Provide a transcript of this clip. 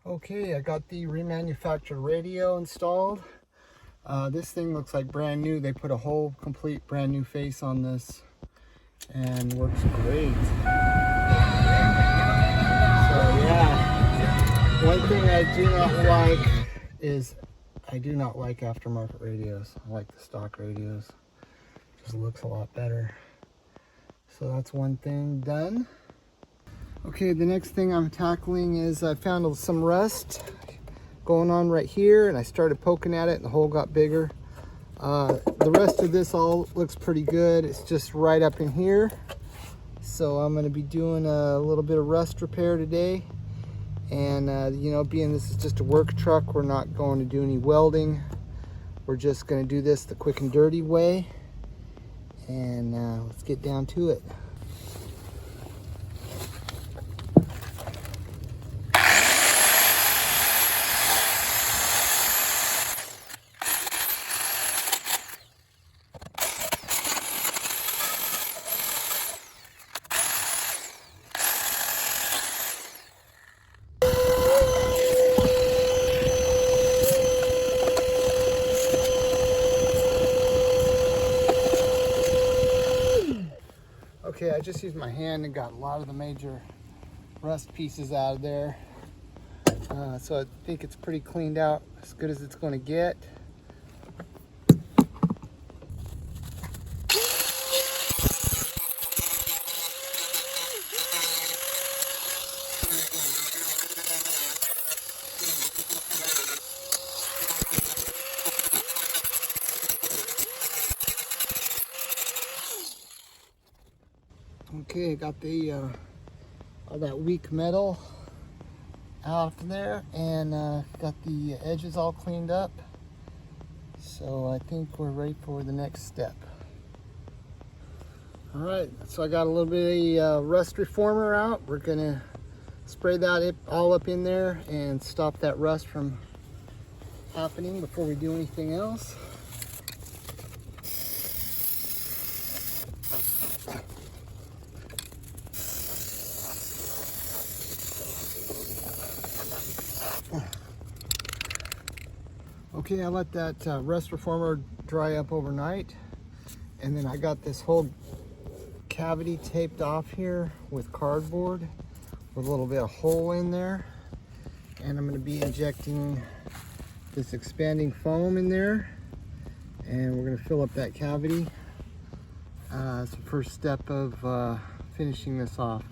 Okay, I got the remanufactured radio installed. This thing looks like brand new. They put a whole complete brand new face on this and works great. So yeah, one thing I do not like is I do not like aftermarket radios. I like the stock radios. Just looks a lot better. So that's one thing done. Okay, the next thing I'm tackling is I found some rust going on right here, and I started poking at it and the hole got bigger. The rest of this all looks pretty good. It's just right up in here. So I'm going to be doing a little bit of rust repair today. And you know, being this is just a work truck, we're not going to do any welding. We're just going to do this the quick and dirty way. And let's get down to it. Okay, I just used my hand and got a lot of the major rust pieces out of there. So I think it's pretty cleaned out, as good as it's going to get. Okay, I got the all that weak metal out of there, and got the edges all cleaned up. So I think we're ready for the next step. All right, so I got a little bit of rust reformer out. We're gonna spray that all up in there and stop that rust from happening before we do anything else. Okay, I let that rust reformer dry up overnight, and then I got this whole cavity taped off here with cardboard with a little bit of hole in there, and I'm going to be injecting this expanding foam in there, and we're going to fill up that cavity. It's the first step of finishing this off.